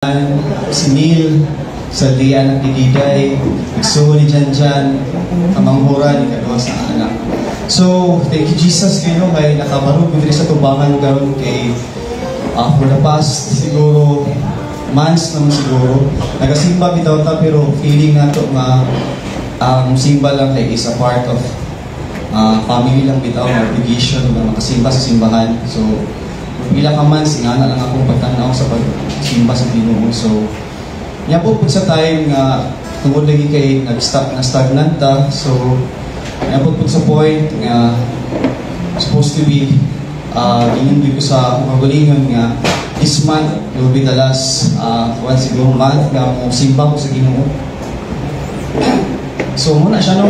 Si Neil, sa Lian at Diday, Igsuho ni Janjan, Kamanghuran, ikaduha sa anak. So, thank you Jesus kayo kay nakabarog ko sa tubangan karon kay for the past siguro months naman siguro. Nagasimba bitaw ta pero feeling nato nga ang simba lang kay is a part of family lang bitaw, obligation na makasimba sa simbahan. So, pila ka man, singana lang akong pagtanaw sa pagsimba sa Ginoo. So, niya po sa time nga tungod lagi kay nag-stop na stagnant ta. So, niya po sa point nga supposed to be ginindi ko sa magalingon nga this month will be the last siguro month nga mo simba ko sa Ginoo. So, muna siya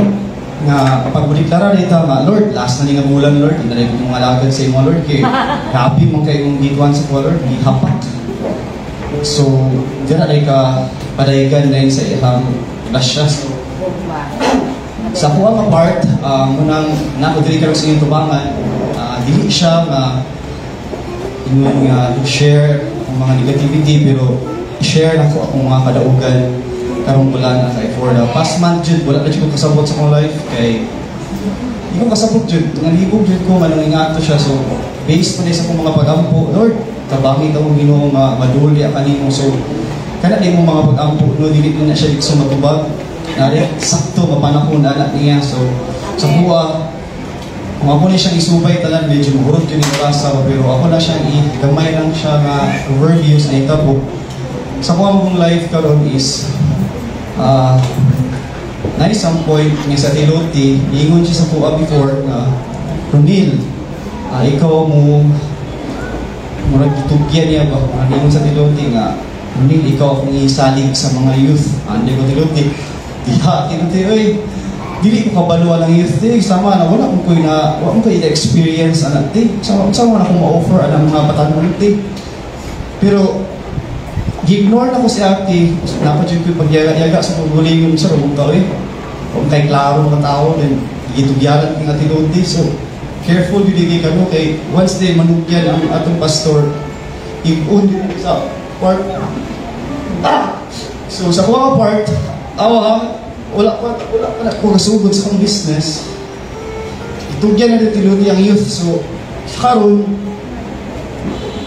nga pagbuliklara dito nga, Lord, last na nga bulan, Lord, hindi na rin mga alagad sa mga Lord, kay happy mong kayong gituan sa mga Lord, gihapak. So, diyan na rin ka padayagan na yun sa ihang lasya. Sa kuha ka part, munang nakudiri ka sa inyong tubangan, dili siya nga inyong share ang mga negativity, pero share na ko akong mga kadaugan karong bulan na kay for the past month jud wala na jud ko kasabot sa akong life kay hindi ko kasabot jud ngalibog jud ko manang ingato siya. So based pa sa akong mga pagampo, Lord kabangi ta mo Ginoo nga maduli ka nimo. So kana din mo mga pagampo no dili na siya dito matubag nari sakto mapanahon anak niya. So sa buwa kung ako na siyang isubay talan medyo mahurot yun yung klasa pero ako na siyang gamay lang siya nga overviews na itabok sa kung life karon is na isang point nga sa Tiloti, ingon siya sa kuha before na Ronil, ikaw mo murag gitugyan niya ba? Ingon sa Tiloti nga Ronil, ikaw akong isalig sa mga youth. Hindi ko Tiloti, Tiloti, oy, dili ko kabaluan ng youth, sama na wala ko na-experience anak, sama na akong ma-offer ang mga batanon, pero gi-ignore na ko si ate, napadyo ko pagyaga-yaga sa pagbulingon sa rumong tao kung kay klaro mga tao, then gitugyalan ng ate Lodi. So, careful bibigay ka no, kay once day manugyan ang atong pastor, i-un sa part. So, sa kuha part, wala pa na ko kasugod sa kong business. Itugyan na ate Lodi ang youth. So, karon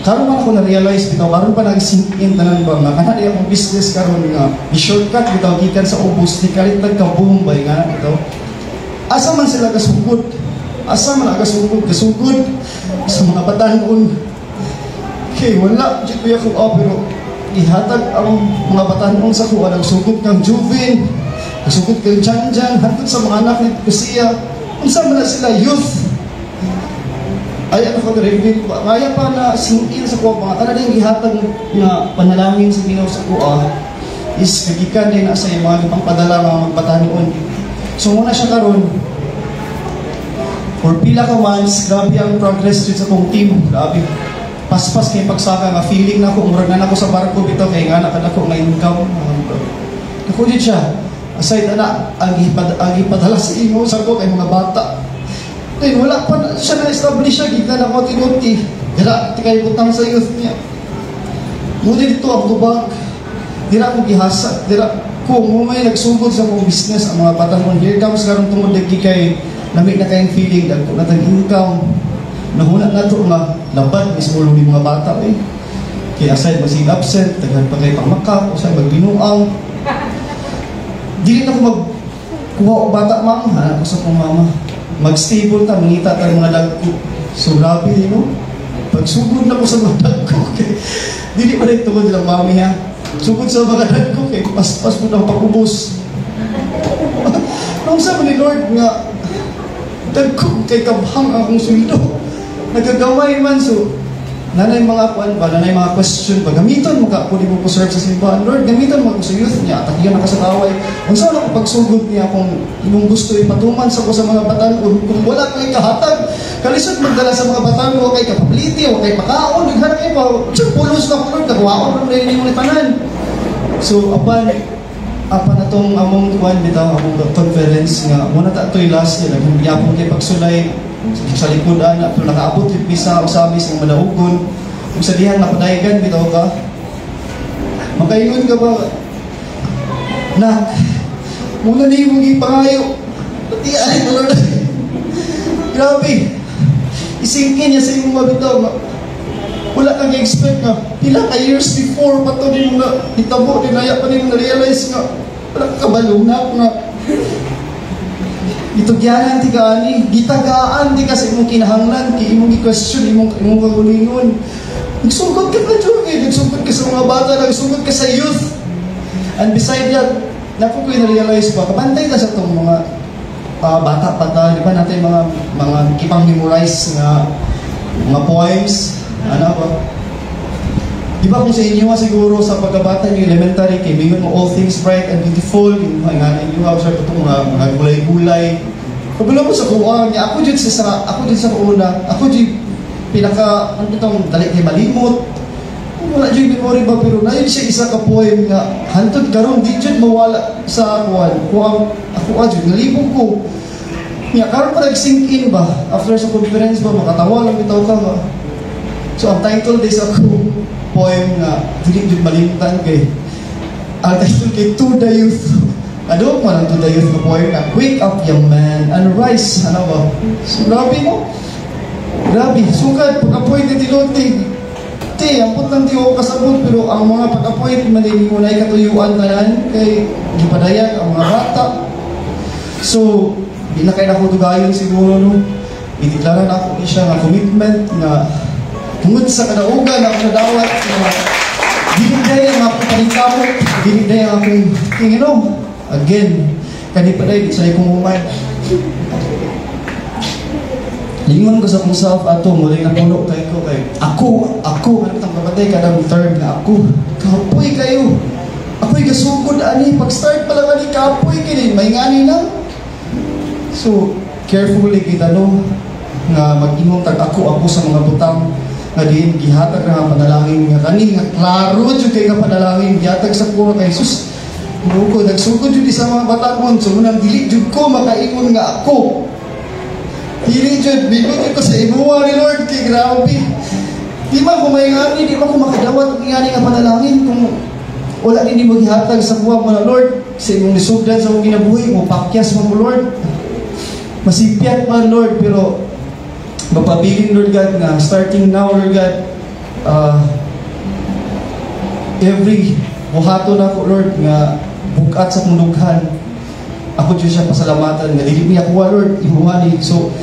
man ako na-realize bitaw, karon pa nag-sink-in tanan ba nga kana di akong business karon nga i-shortcut bitaw gikan sa ubos ni kalit nagka-boom ba nga bitaw. Asa man sila kasugod? Asa man kasugod sa mga batanon? Okay, wala jud kuya ko pero ihatag ang mga batanon sa kuha nagsugod kang Juvin, nagsugod kang Janjan, hantod sa mga anak ni Kusiya. Unsa man na sila youth? Ay ano ko reveal ko kaya pa na singil sa kuha mga kana din gihatag nga panalangin sa Ginoo sa kuha is kagikan din na sa mga pangpadala mga magbatanon. So muna siya karon for pila ka months, grabe ang progress dito sa kong team, grabe paspas kay pagsaka nga feeling na ko murag na ako sa barko bitaw kay nga nakadako nga income ako din siya aside na ang ipadala sa imo sa ko kay mga bata. Then wala pa siya na-establish siya, gigna na ko tinuti. Dira, tikay butang sa youth niya. Muna dito ang tubag. Dira akong gihasa. Dira, kung may nagsugod sa akong business, ang mga batanon, here comes karong tungod lagi kay lamig na kayong feeling, dagko na tag-income. Nahunat na ito nga, labad, mismo yung mga bata eh. Kaya aside masig absent, taghan pa kayo pangmakap, o sa'yo magbinuang. Dili na ko magkuha o bata, ma'am. Hanap ko sa kong mama. Mag-stable ta, mangita ta mga dagko. So, grabe din, no? Pagsugod na ko sa mga dagko, okay? Dili pa rin tungod lang, mami, ha? Sugod sa mga dagko, okay? Pas mo na pag-ubos. Nung sabi ni Lord nga, dagko, kay kabhang akong sweldo. Nagagaway man, so, nanay mga kuan ba, nanay mga question ba, gamitan mo ka, kung di mo po serve sa simbahan, Lord, gamitan mo ako sa youth niya, at yan nakasakaway. Kung saan ako pagsugod niya, kung imong gusto ipatuman sa ko sa mga batan, kung wala ko ikahatag, kalisod magdala sa mga batan, o kay kapability, o kay pakaon, naghanap kayo pa, pulos na ko, Lord, kakuhaon mo na yun yung tanan. So, apan na itong among kuan bitaw, among conference nga, muna ta ito'y last year, nagpapong kay pagsulay, sa likodan na pero nakaabot yung pisa o sabis ng madaugon kung sa dihan napadayagan bitaw ka Makaingon ka ba? Nak, muna na yung mga pangayo. Pati ay, Lord. Grabe. Isingkin niya sa iyong mabitaw. Wala kang expect nga. Pila ka years before pa ito din nga hitabo, dinaya pa din na-realize nga wala kang kabalong na itugyanan ti ka ani, gitagaan ti ka sa imong kinahanglan, ki imong i-question, imong kagulingon. Nagsugod ka na dyan eh, nagsugod ka sa mga bata, nagsugod ka sa youth. And beside that, naku ko'y na-realize pa, kabantay ka sa itong mga bata pa tayo, di ba natin mga kipang-memorize nga mga poems, ano ba? Di ba kung sa inyo siguro sa pagkabata niyo elementary, kay mayon mo all things bright and beautiful, yung mga inyo sa itong mga gulay-gulay. Kabula mo sa kuha niya, ako dyan sa una, ako dyan pinaka, ano itong dali kay malimot. Wala dyan memory ba, pero na yun siya isa ka poem nga, hantod karong, di dyan mawala sa akuan. Ako dyan, nalibog ko. Nga, karoon pa nag-sink in ba? After sa conference ba, makatawa lang bitaw ka ba? So, ang title din sa poem nga, hindi dyan malimutan kay, ang title kay To the Youth. Ano mo lang To the Youth na poem nga, wake up young man and rise, ano ba? So, grabe mo. Grabe, sugad, pag-appoint ni Tilote. Ang putang di ako kasabot, pero ang mga pag-appoint, manili mo na ikatuyuan na yan, kay gipadayag ang mga bata. So, di na kayo nakutugayon siguro, no? Ideklara na ako siya nga commitment na tungod sa kadaugan na ako nadawat na binigday ang akong paningkamot, binigday ang akong kinginom. Again, kanipaday, di sa ikong umay. Lingon ko sa kong self ato, muling napuno kayo ko kay ako, ano itang kapatay ka ng term na ako, kapoy kayo. Ako'y gasugod, ani, pag-start pala ka ni kapoy kayo, may ngani lang. So, carefully kita no, nga mag-inong tag ako sa mga butang, nga diin, gihatag na nga panalangin nga kani, nga klaro dyan kayo nga panalangin, gihatag sa puro kay Jesus. Nuko, nagsugod dyan sa mga batakon, so munang dili dyan ko, makaingon nga ako. Dili dyan, binutin ko sa inuwa ni Lord, kay grabe. Di ba kung may ngani, di ba kung makadawat ang ngani nga panalangin, kung wala din di maghihatag sa buwan mo na Lord, sa imong nisugdan sa mong ginabuhi, mo pakyas mo Lord. Masipyat man Lord, pero mapabiling Lord God na starting now Lord God, every buhato na ko Lord nga bukat sa kong dughan, ako Diyos siya pasalamatan nga dili niya kuha Lord imuha ni so